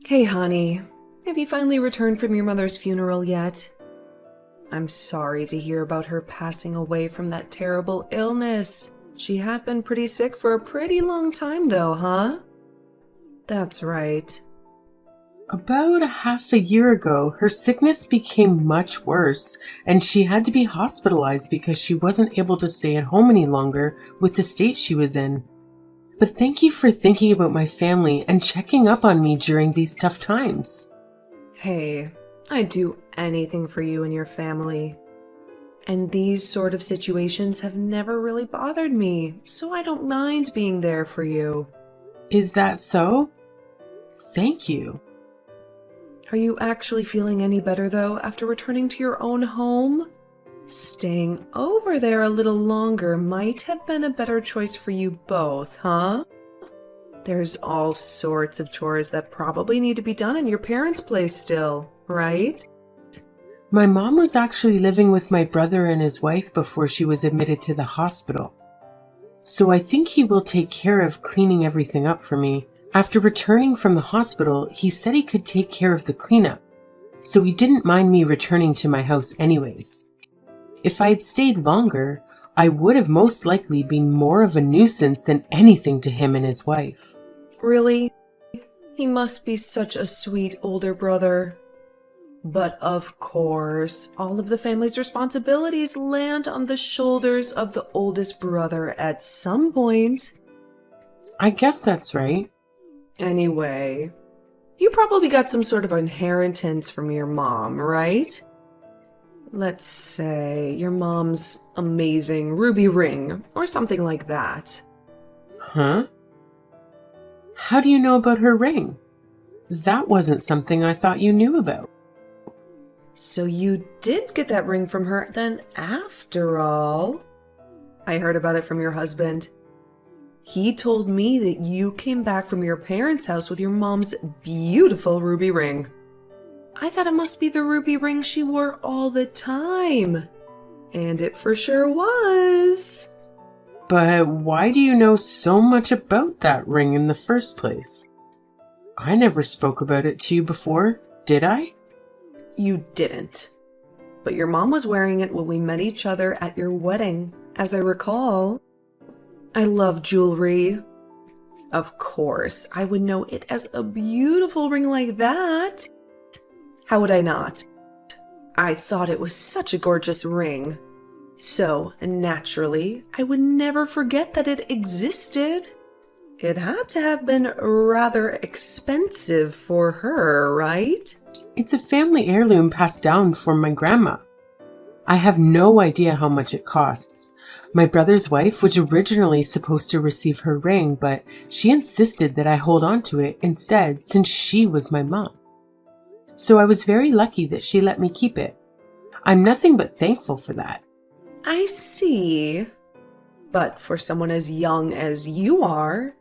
Hey, honey. Have you finally returned from your mother's funeral yet? I'm sorry to hear about her passing away from that terrible illness. She had been pretty sick for a pretty long time though, huh? That's right. About a half a year ago, her sickness became much worse, and she had to be hospitalized because she wasn't able to stay at home any longer with the state she was in. But thank you for thinking about my family and checking up on me during these tough times. Hey, I'd do anything for you and your family. And these sort of situations have never really bothered me, so I don't mind being there for you. Is that so? Thank you. Are you actually feeling any better though after returning to your own home? Staying over there a little longer might have been a better choice for you both, huh? There's all sorts of chores that probably need to be done in your parents' place still, right? My mom was actually living with my brother and his wife before she was admitted to the hospital. So I think he will take care of cleaning everything up for me. After returning from the hospital, he said he could take care of the cleanup, so he didn't mind me returning to my house anyways. If I had stayed longer, I would have most likely been more of a nuisance than anything to him and his wife. Really? He must be such a sweet older brother. But of course, all of the family's responsibilities land on the shoulders of the oldest brother at some point. I guess that's right. Anyway, you probably got some sort of inheritance from your mom, right? Let's say your mom's amazing ruby ring or something like that. Huh? How do you know about her ring? That wasn't something I thought you knew about. So you did get that ring from her then after all? I heard about it from your husband. He told me that you came back from your parents' house with your mom's beautiful ruby ring. I thought it must be the ruby ring she wore all the time. And it for sure was. But why do you know so much about that ring in the first place? I never spoke about it to you before, did I? You didn't. But your mom was wearing it when we met each other at your wedding, as I recall. I love jewelry. Of course, I would know it as a beautiful ring like that. How would I not? I thought it was such a gorgeous ring. So, naturally, I would never forget that it existed. It had to have been rather expensive for her, right? It's a family heirloom passed down from my grandma. I have no idea how much it costs. My brother's wife was originally supposed to receive her ring, but she insisted that I hold on to it instead since she was my mom. So I was very lucky that she let me keep it. I'm nothing but thankful for that. I see. But for someone as young as you are,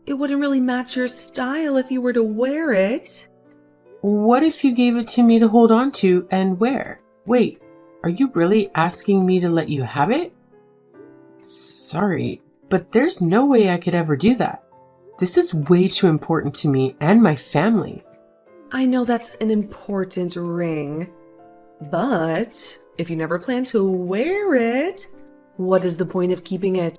it wouldn't really match your style if you were to wear it. What if you gave it to me to hold on to and wear? Wait, are you really asking me to let you have it? Sorry, but there's no way I could ever do that. This is way too important to me and my family. I know that's an important ring, but if you never plan to wear it, what is the point of keeping it?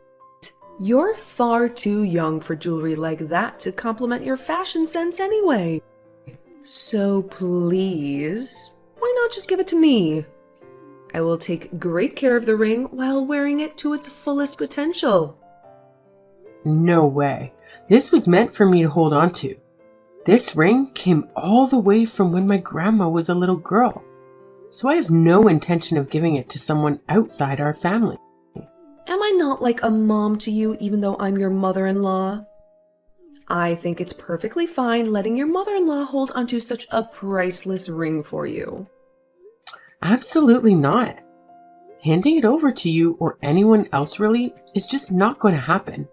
You're far too young for jewelry like that to complement your fashion sense anyway. So please, why not just give it to me? I will take great care of the ring while wearing it to its fullest potential. No way. This was meant for me to hold on to. This ring came all the way from when my grandma was a little girl. So I have no intention of giving it to someone outside our family. Am I not like a mom to you even though I'm your mother-in-law? I think it's perfectly fine letting your mother-in-law hold onto such a priceless ring for you. Absolutely not. Handing it over to you or anyone else really is just not going to happen.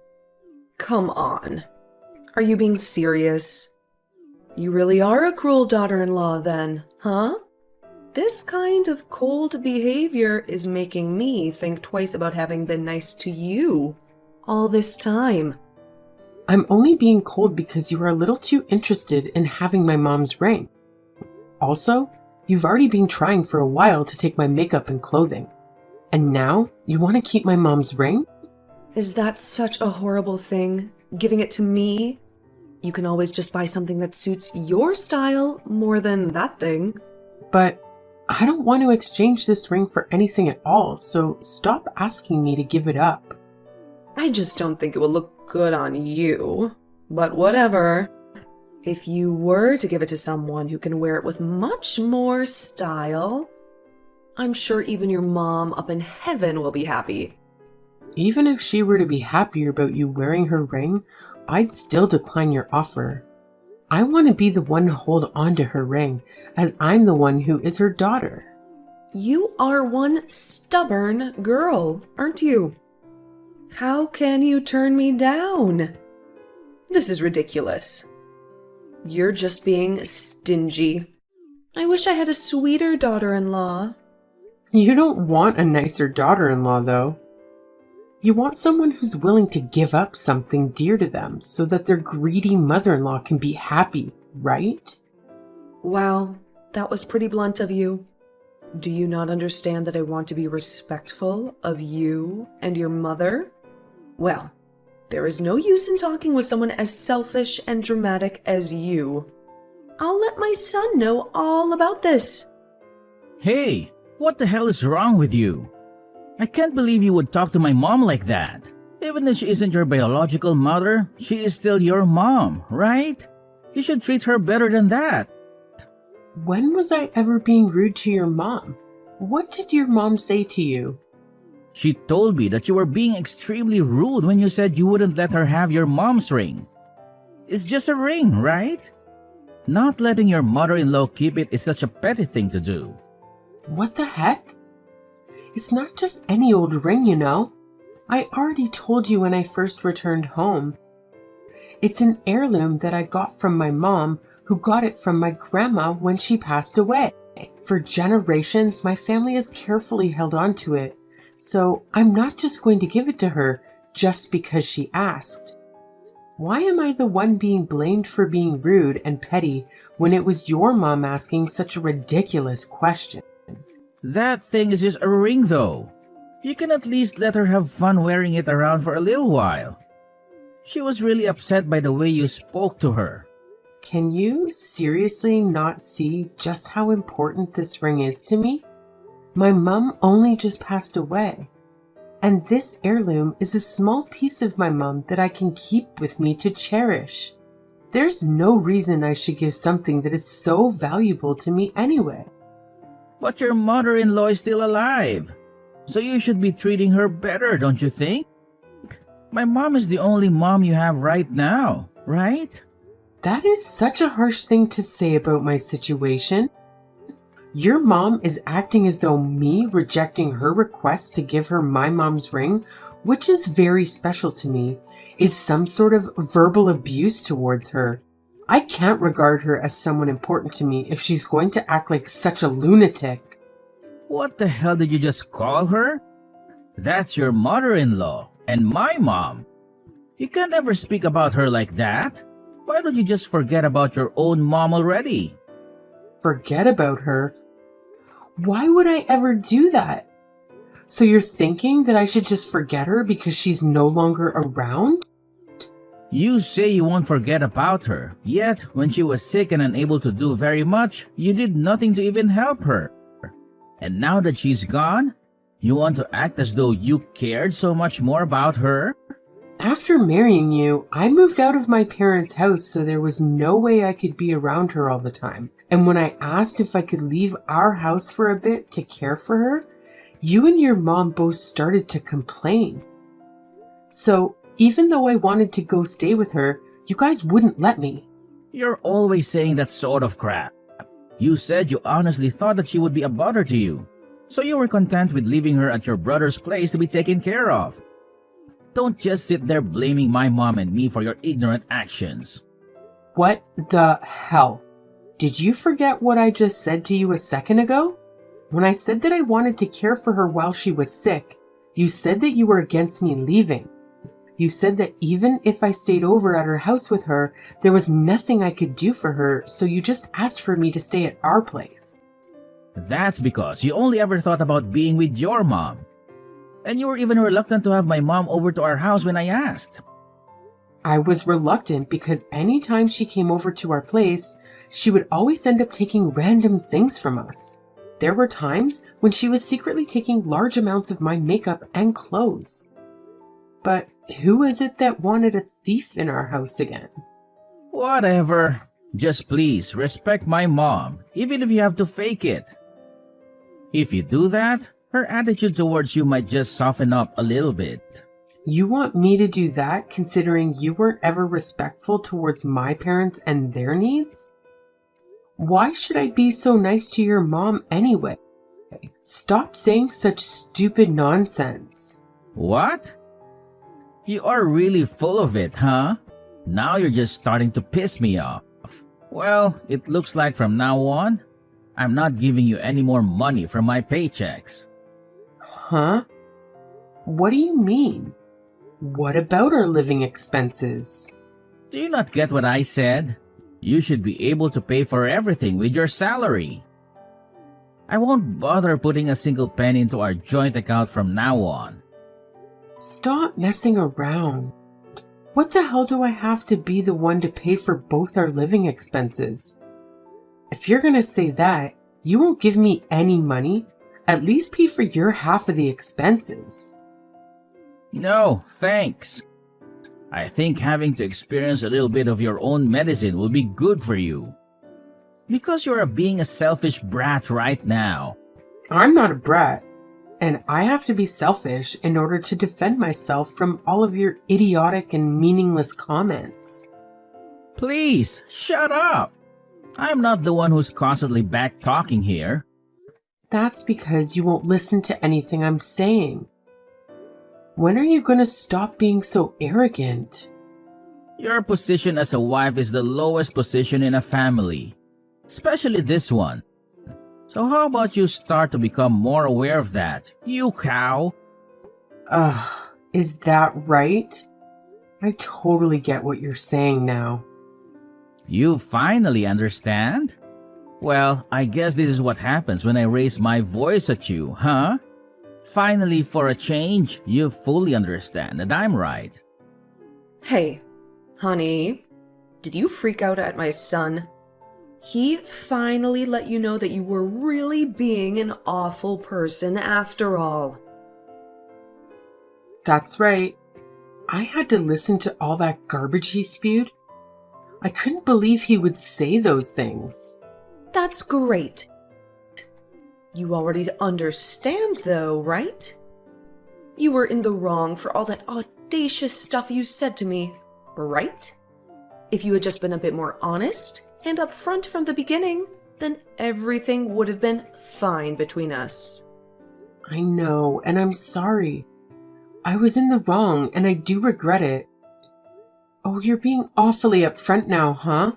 Come on. Are you being serious? You really are a cruel daughter-in-law then, huh? This kind of cold behavior is making me think twice about having been nice to you all this time. I'm only being cold because you are a little too interested in having my mom's ring. Also, you've already been trying for a while to take my makeup and clothing. And now you want to keep my mom's ring? Is that such a horrible thing? Giving it to me? You can always just buy something that suits your style more than that thing. But I don't want to exchange this ring for anything at all, so stop asking me to give it up. I just don't think it will look good on you. But whatever. If you were to give it to someone who can wear it with much more style, I'm sure even your mom up in heaven will be happy. Even if she were to be happier about you wearing her ring, I'd still decline your offer. I want to be the one to hold on to her ring, as I'm the one who is her daughter. You are one stubborn girl, aren't you? How can you turn me down? This is ridiculous. You're just being stingy. I wish I had a sweeter daughter-in-law. You don't want a nicer daughter-in-law, though. You want someone who's willing to give up something dear to them so that their greedy mother-in-law can be happy, right? Wow, that was pretty blunt of you. Do you not understand that I want to be respectful of you and your mother? Well, there is no use in talking with someone as selfish and dramatic as you. I'll let my son know all about this. Hey, what the hell is wrong with you? I can't believe you would talk to my mom like that. Even if she isn't your biological mother, she is still your mom, right? You should treat her better than that. When was I ever being rude to your mom? What did your mom say to you? She told me that you were being extremely rude when you said you wouldn't let her have your mom's ring. It's just a ring, right? Not letting your mother-in-law keep it is such a petty thing to do. What the heck? It's not just any old ring, you know. I already told you when I first returned home. It's an heirloom that I got from my mom, who got it from my grandma when she passed away. For generations, my family has carefully held on to it, so I'm not just going to give it to her just because she asked. Why am I the one being blamed for being rude and petty when it was your mom asking such a ridiculous question? That thing is just a ring though. You can at least let her have fun wearing it around for a little while. She was really upset by the way you spoke to her. Can you seriously not see just how important this ring is to me? My mom only just passed away, and this heirloom is a small piece of my mom that I can keep with me to cherish. There's no reason I should give something that is so valuable to me anyway. But your mother-in-law is still alive, so you should be treating her better, don't you think? My mom is the only mom you have right now, right? That is such a harsh thing to say about my situation. Your mom is acting as though me rejecting her request to give her my mom's ring, which is very special to me, is some sort of verbal abuse towards her. I can't regard her as someone important to me if she's going to act like such a lunatic. What the hell did you just call her? That's your mother-in-law and my mom. You can't ever speak about her like that. Why don't you just forget about your own mom already? Forget about her? Why would I ever do that? So you're thinking that I should just forget her because she's no longer around? You say you won't forget about her, yet when she was sick and unable to do very much, you did nothing to even help her. And now that she's gone, you want to act as though you cared so much more about her? After marrying you, I moved out of my parents' house, so there was no way I could be around her all the time. And when I asked if I could leave our house for a bit to care for her, you and your mom both started to complain. So even though I wanted to go stay with her, you guys wouldn't let me. You're always saying that sort of crap. You said you honestly thought that she would be a bother to you, so you were content with leaving her at your brother's place to be taken care of. Don't just sit there blaming my mom and me for your ignorant actions. What the hell? Did you forget what I just said to you a second ago? When I said that I wanted to care for her while she was sick, you said that you were against me leaving. You said that even if I stayed over at her house with her, there was nothing I could do for her, so you just asked for me to stay at our place. That's because you only ever thought about being with your mom. And you were even reluctant to have my mom over to our house when I asked. I was reluctant because anytime she came over to our place, she would always end up taking random things from us. There were times when she was secretly taking large amounts of my makeup and clothes. But who is it that wanted a thief in our house again? Whatever. Just please respect my mom, even if you have to fake it. If you do that, her attitude towards you might just soften up a little bit. You want me to do that considering you weren't ever respectful towards my parents and their needs? Why should I be so nice to your mom anyway? Stop saying such stupid nonsense. What? You are really full of it, huh? Now you're just starting to piss me off. Well, it looks like from now on, I'm not giving you any more money from my paychecks. Huh? What do you mean? What about our living expenses? Do you not get what I said? You should be able to pay for everything with your salary. I won't bother putting a single penny into our joint account from now on. Stop messing around. What the hell do I have to be the one to pay for both our living expenses? If you're gonna say that, you won't give me any money. At least pay for your half of the expenses. No, thanks. I think having to experience a little bit of your own medicine will be good for you. Because you're being a selfish brat right now. I'm not a brat, and I have to be selfish in order to defend myself from all of your idiotic and meaningless comments. Please, shut up. I'm not the one who's constantly back-talking here. That's because you won't listen to anything I'm saying. When are you going to stop being so arrogant? Your position as a wife is the lowest position in a family, especially this one. So how about you start to become more aware of that, you cow? Is that right? I totally get what you're saying now. You finally understand? Well, I guess this is what happens when I raise my voice at you, huh? Finally, for a change, you fully understand that I'm right. Hey, honey, did you freak out at my son? He finally let you know that you were really being an awful person after all. That's right. I had to listen to all that garbage he spewed. I couldn't believe he would say those things. That's great. You already understand, though, right? You were in the wrong for all that audacious stuff you said to me, right? If you had just been a bit more honest and upfront from the beginning, then everything would have been fine between us. I know, and I'm sorry. I was in the wrong, and I do regret it. Oh, you're being awfully upfront now, huh?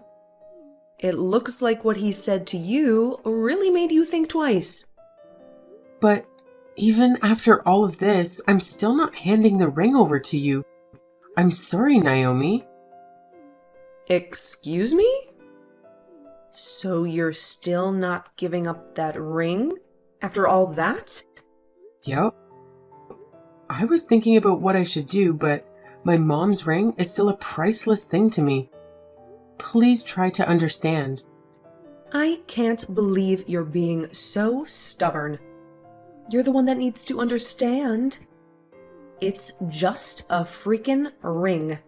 It looks like what he said to you really made you think twice. But even after all of this, I'm still not handing the ring over to you. I'm sorry, Naomi. Excuse me? So you're still not giving up that ring after all that? Yep. I was thinking about what I should do, but my mom's ring is still a priceless thing to me. Please try to understand. I can't believe you're being so stubborn. You're the one that needs to understand. It's just a freaking ring.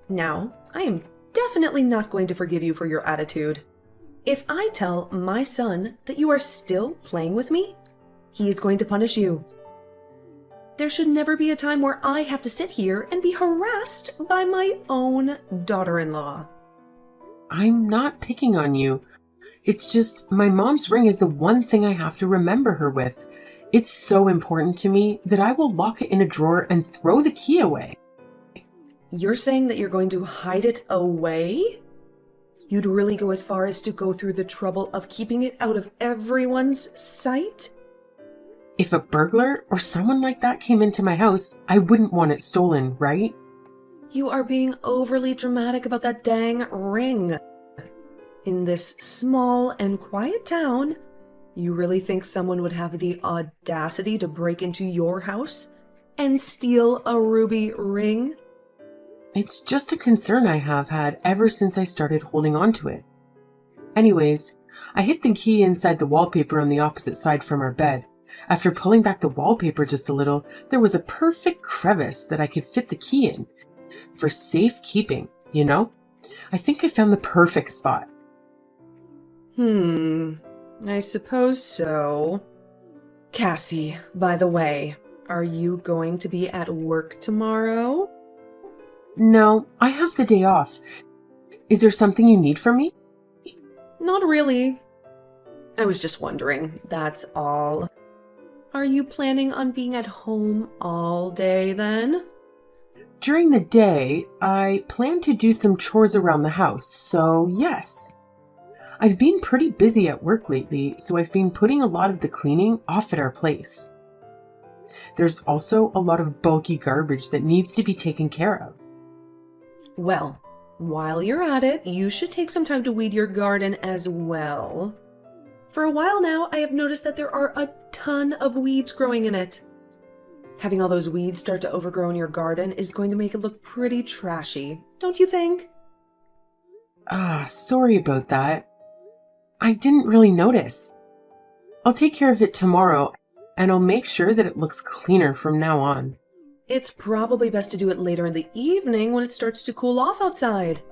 Now, I am definitely not going to forgive you for your attitude. If I tell my son that you are still playing with me, he is going to punish you. There should never be a time where I have to sit here and be harassed by my own daughter-in-law. I'm not picking on you. It's just my mom's ring is the one thing I have to remember her with. It's so important to me that I will lock it in a drawer and throw the key away. You're saying that you're going to hide it away? You'd really go as far as to go through the trouble of keeping it out of everyone's sight? If a burglar or someone like that came into my house, I wouldn't want it stolen, right? You are being overly dramatic about that dang ring. In this small and quiet town, you really think someone would have the audacity to break into your house and steal a ruby ring? It's just a concern I have had ever since I started holding on to it. Anyways, I hid the key inside the wallpaper on the opposite side from our bed. After pulling back the wallpaper just a little, there was a perfect crevice that I could fit the key in. For safekeeping, you know? I think I found the perfect spot. I suppose so. Cassie, by the way, are you going to be at work tomorrow? No, I have the day off. Is there something you need from me? Not really. I was just wondering, that's all. Are you planning on being at home all day then? During the day, I plan to do some chores around the house, so yes. I've been pretty busy at work lately, so I've been putting a lot of the cleaning off at our place. There's also a lot of bulky garbage that needs to be taken care of. Well, while you're at it, you should take some time to weed your garden as well. For a while now, I have noticed that there are a ton of weeds growing in it. Having all those weeds start to overgrow in your garden is going to make it look pretty trashy, don't you think? Sorry about that. I didn't really notice. I'll take care of it tomorrow, and I'll make sure that it looks cleaner from now on. It's probably best to do it later in the evening when it starts to cool off outside.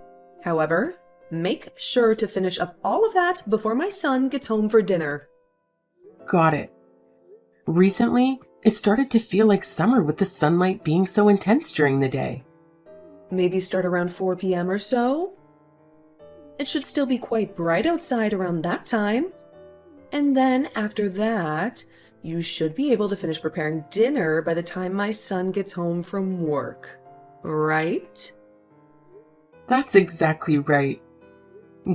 However, make sure to finish up all of that before my son gets home for dinner. Got it. Recently, it started to feel like summer with the sunlight being so intense during the day. Maybe start around 4 p.m. or so? It should still be quite bright outside around that time. And then after that, you should be able to finish preparing dinner by the time my son gets home from work. Right? That's exactly right.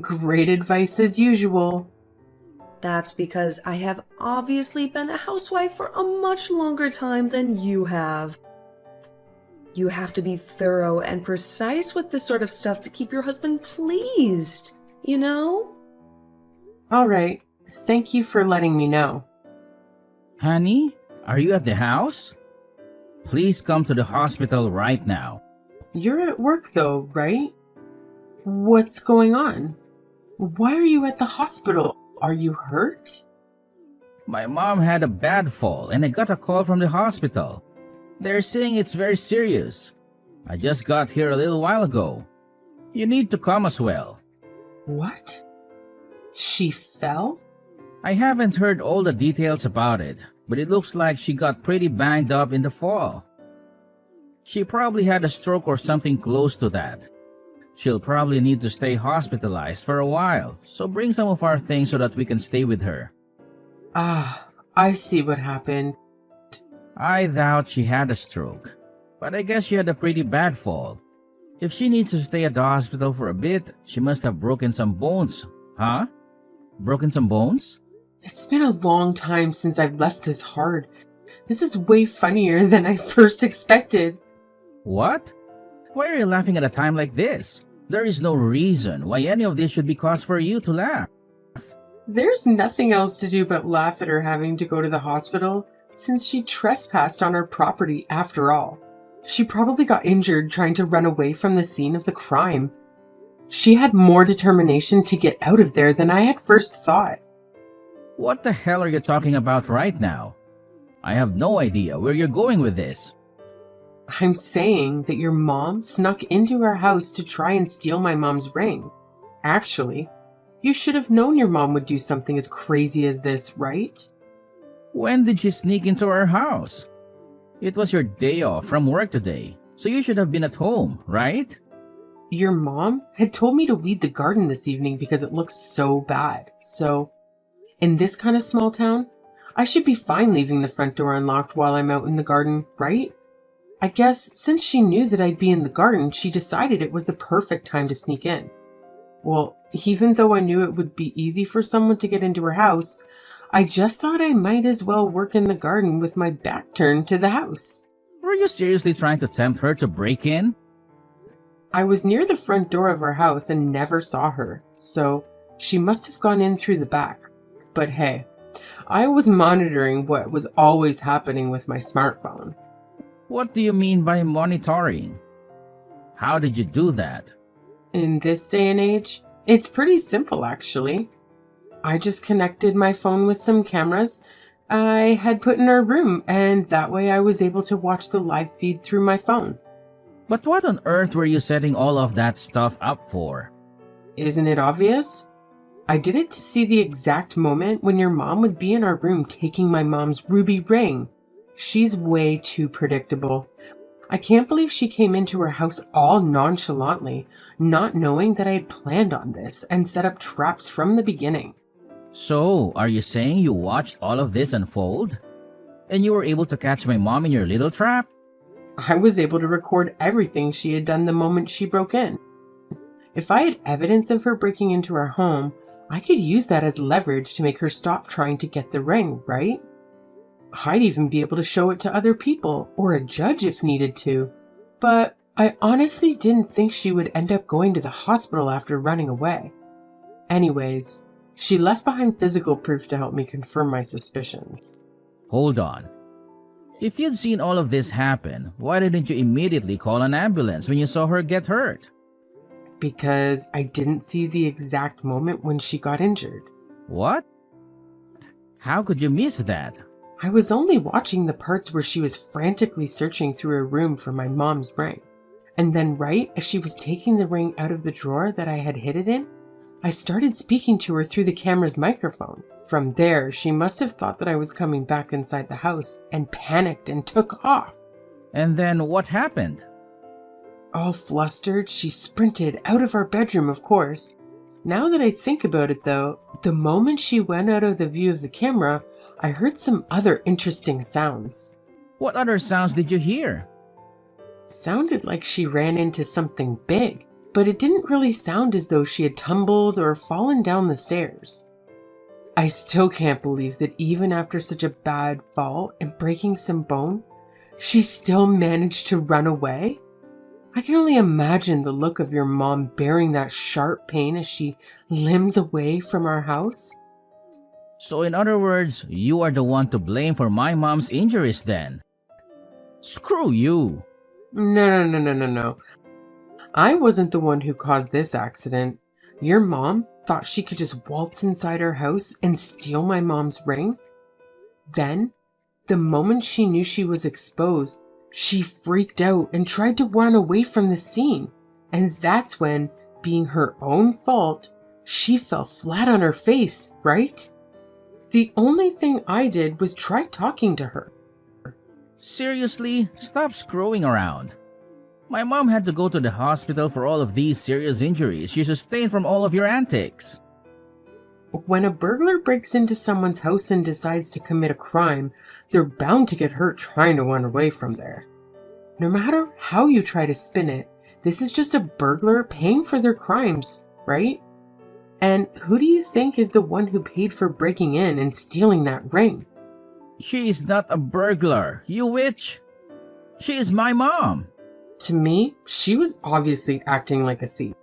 Great advice as usual. That's because I have obviously been a housewife for a much longer time than you have. You have to be thorough and precise with this sort of stuff to keep your husband pleased, you know? All right. Thank you for letting me know. Honey, are you at the house? Please come to the hospital right now. You're at work though, right? What's going on? Why are you at the hospital? Are you hurt? My mom had a bad fall and I got a call from the hospital. They're saying it's very serious. I just got here a little while ago. You need to come as well. What? She fell? I haven't heard all the details about it, but it looks like she got pretty banged up in the fall. She probably had a stroke or something close to that. She'll probably need to stay hospitalized for a while, so bring some of our things so that we can stay with her. I see what happened. I doubt she had a stroke, but I guess she had a pretty bad fall. If she needs to stay at the hospital for a bit, she must have broken some bones, huh? Broken some bones? It's been a long time since I've left this hard. This is way funnier than I first expected. What? Why are you laughing at a time like this? There is no reason why any of this should be cause for you to laugh. There's nothing else to do but laugh at her having to go to the hospital, since she trespassed on our property after all. She probably got injured trying to run away from the scene of the crime. She had more determination to get out of there than I had first thought. What the hell are you talking about right now? I have no idea where you're going with this. I'm saying that your mom snuck into our house to try and steal my mom's ring. Actually, you should have known your mom would do something as crazy as this, right? When did she sneak into our house? It was your day off from work today, so you should have been at home, right? Your mom had told me to weed the garden this evening because it looked so bad. So, in this kind of small town, I should be fine leaving the front door unlocked while I'm out in the garden, right? I guess since she knew that I'd be in the garden, she decided it was the perfect time to sneak in. Well, even though I knew it would be easy for someone to get into her house, I just thought I might as well work in the garden with my back turned to the house. Were you seriously trying to tempt her to break in? I was near the front door of our house and never saw her, so she must have gone in through the back. But hey, I was monitoring what was always happening with my smartphone. What do you mean by monitoring? How did you do that? In this day and age, it's pretty simple actually. I just connected my phone with some cameras I had put in our room, and that way I was able to watch the live feed through my phone. But what on earth were you setting all of that stuff up for? Isn't it obvious? I did it to see the exact moment when your mom would be in our room taking my mom's ruby ring. She's way too predictable. I can't believe she came into her house all nonchalantly, not knowing that I had planned on this and set up traps from the beginning. So, are you saying you watched all of this unfold? And you were able to catch my mom in your little trap? I was able to record everything she had done the moment she broke in. If I had evidence of her breaking into our home, I could use that as leverage to make her stop trying to get the ring, right? I'd even be able to show it to other people, or a judge if needed to. But I honestly didn't think she would end up going to the hospital after running away. Anyways, she left behind physical proof to help me confirm my suspicions. Hold on. If you'd seen all of this happen, why didn't you immediately call an ambulance when you saw her get hurt? Because I didn't see the exact moment when she got injured. What? How could you miss that? I was only watching the parts where she was frantically searching through her room for my mom's ring. And then right as she was taking the ring out of the drawer that I had hid it in, I started speaking to her through the camera's microphone. From there, she must have thought that I was coming back inside the house and panicked and took off. And then what happened? All flustered, she sprinted out of our bedroom, of course. Now that I think about it though, the moment she went out of the view of the camera, I heard some other interesting sounds. What other sounds did you hear? Sounded like she ran into something big, but it didn't really sound as though she had tumbled or fallen down the stairs. I still can't believe that even after such a bad fall and breaking some bone, she still managed to run away. I can only imagine the look of your mom bearing that sharp pain as she limps away from our house. So in other words, you are the one to blame for my mom's injuries then. Screw you. No. I wasn't the one who caused this accident. Your mom thought she could just waltz inside our house and steal my mom's ring. Then, the moment she knew she was exposed, she freaked out and tried to run away from the scene. And that's when, being her own fault, she fell flat on her face, right? The only thing I did was try talking to her. Seriously, stop screwing around. My mom had to go to the hospital for all of these serious injuries she sustained from all of your antics. When a burglar breaks into someone's house and decides to commit a crime, they're bound to get hurt trying to run away from there. No matter how you try to spin it, this is just a burglar paying for their crimes, right? And who do you think is the one who paid for breaking in and stealing that ring? She is not a burglar, you witch. She is my mom. To me, she was obviously acting like a thief.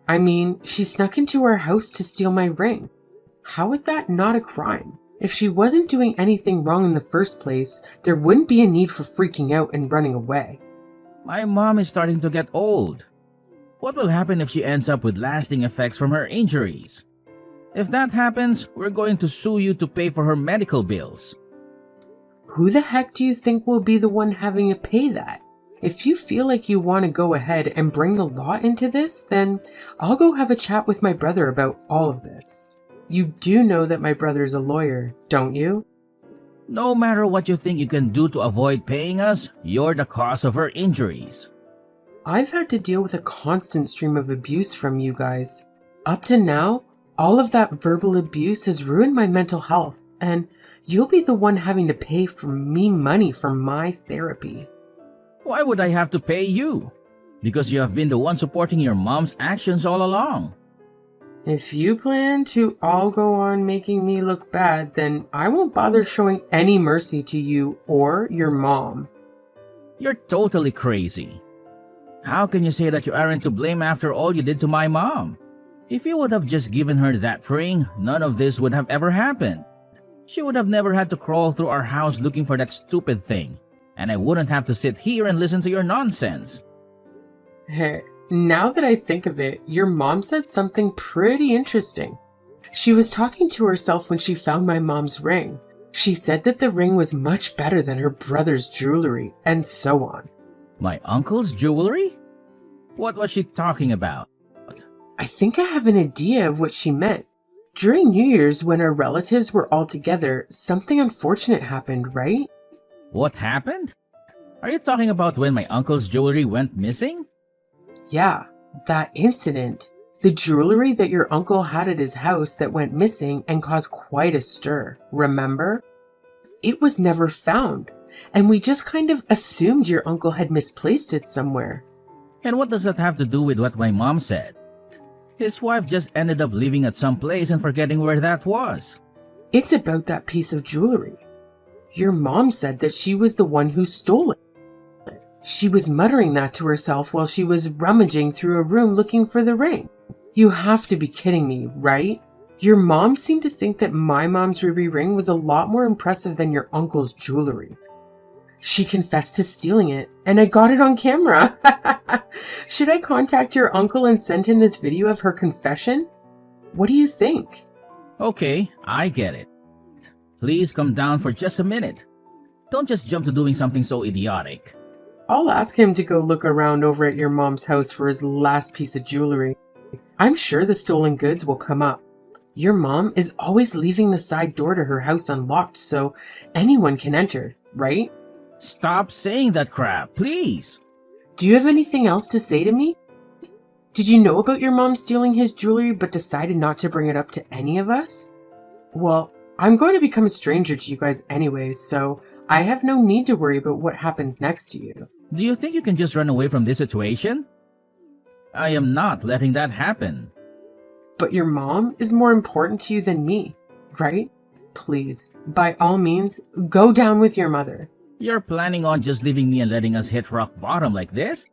I mean, she snuck into our house to steal my ring. How is that not a crime? If she wasn't doing anything wrong in the first place, there wouldn't be a need for freaking out and running away. My mom is starting to get old. What will happen if she ends up with lasting effects from her injuries? If that happens, we're going to sue you to pay for her medical bills. Who the heck do you think will be the one having to pay that? If you feel like you want to go ahead and bring the law into this, then I'll go have a chat with my brother about all of this. You do know that my brother's a lawyer, don't you? No matter what you think you can do to avoid paying us, you're the cause of her injuries. I've had to deal with a constant stream of abuse from you guys. Up to now, all of that verbal abuse has ruined my mental health, and you'll be the one having to pay for me money for my therapy. Why would I have to pay you? Because you have been the one supporting your mom's actions all along. If you plan to all go on making me look bad, then I won't bother showing any mercy to you or your mom. You're totally crazy. How can you say that you aren't to blame after all you did to my mom? If you would have just given her that ring, none of this would have ever happened. She would have never had to crawl through our house looking for that stupid thing, and I wouldn't have to sit here and listen to your nonsense. Hey, now that I think of it, your mom said something pretty interesting. She was talking to herself when she found my mom's ring. She said that the ring was much better than her brother's jewelry, and so on. My uncle's jewelry? What was she talking about? I think I have an idea of what she meant. During New Year's, when our relatives were all together, something unfortunate happened, right? What happened? Are you talking about when my uncle's jewelry went missing? Yeah, that incident. The jewelry that your uncle had at his house that went missing and caused quite a stir, remember? It was never found, and we just kind of assumed your uncle had misplaced it somewhere. And what does that have to do with what my mom said? His wife just ended up leaving at some place and forgetting where that was. It's about that piece of jewelry. Your mom said that she was the one who stole it. She was muttering that to herself while she was rummaging through a room looking for the ring. You have to be kidding me, right? Your mom seemed to think that my mom's ruby ring was a lot more impressive than your uncle's jewelry. She confessed to stealing it, and I got it on camera. Should I contact your uncle and send him this video of her confession? What do you think? Okay, I get it. Please come down for just a minute. Don't just jump to doing something so idiotic. I'll ask him to go look around over at your mom's house for his last piece of jewelry. I'm sure the stolen goods will come up. Your mom is always leaving the side door to her house unlocked so anyone can enter, right? Stop saying that crap, please. Do you have anything else to say to me? Did you know about your mom stealing his jewelry but decided not to bring it up to any of us? Well, I'm going to become a stranger to you guys anyways, so I have no need to worry about what happens next to you. Do you think you can just run away from this situation? I am not letting that happen. But your mom is more important to you than me, right? Please, by all means, go down with your mother. You're planning on just leaving me and letting us hit rock bottom like this?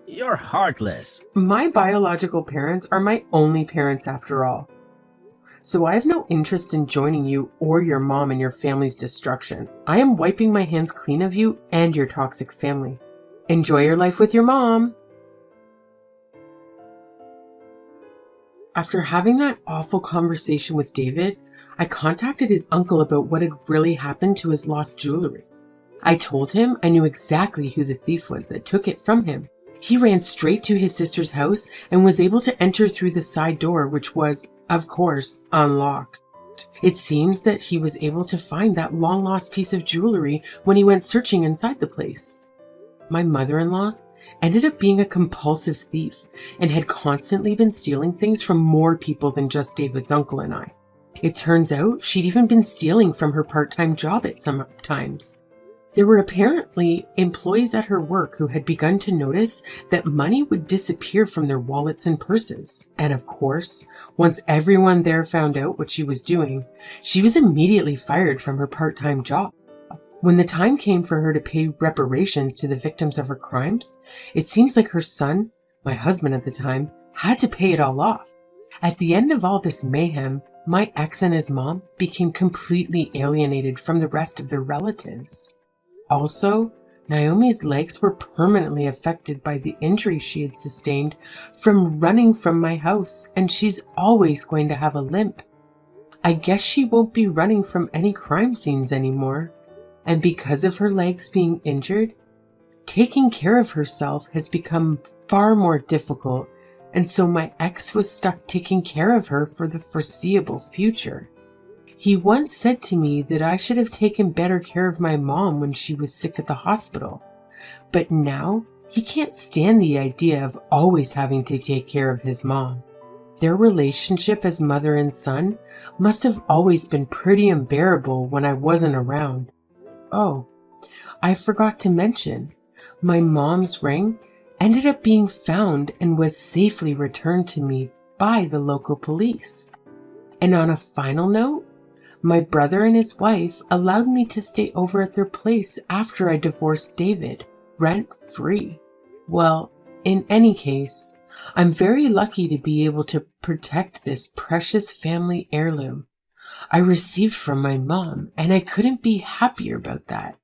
You're heartless. My biological parents are my only parents after all. So I have no interest in joining you or your mom in your family's destruction. I am wiping my hands clean of you and your toxic family. Enjoy your life with your mom. After having that awful conversation with David, I contacted his uncle about what had really happened to his lost jewelry. I told him I knew exactly who the thief was that took it from him. He ran straight to his sister's house and was able to enter through the side door, which was, of course, unlocked. It seems that he was able to find that long-lost piece of jewelry when he went searching inside the place. My mother-in-law ended up being a compulsive thief and had constantly been stealing things from more people than just David's uncle and I. It turns out she'd even been stealing from her part-time job at some times. There were apparently employees at her work who had begun to notice that money would disappear from their wallets and purses. And of course, once everyone there found out what she was doing, she was immediately fired from her part-time job. When the time came for her to pay reparations to the victims of her crimes, it seems like her son, my husband at the time, had to pay it all off. At the end of all this mayhem, my ex and his mom became completely alienated from the rest of their relatives. Also, Naomi's legs were permanently affected by the injury she had sustained from running from my house, and she's always going to have a limp. I guess she won't be running from any crime scenes anymore. And because of her legs being injured, taking care of herself has become far more difficult, and so my ex was stuck taking care of her for the foreseeable future. He once said to me that I should have taken better care of my mom when she was sick at the hospital, but now he can't stand the idea of always having to take care of his mom. Their relationship as mother and son must have always been pretty unbearable when I wasn't around. Oh, I forgot to mention, my mom's ring ended up being found and was safely returned to me by the local police. And on a final note, my brother and his wife allowed me to stay over at their place after I divorced David, rent-free. Well, In any case, I'm very lucky to be able to protect this precious family heirloom I received from my mom, and I couldn't be happier about that.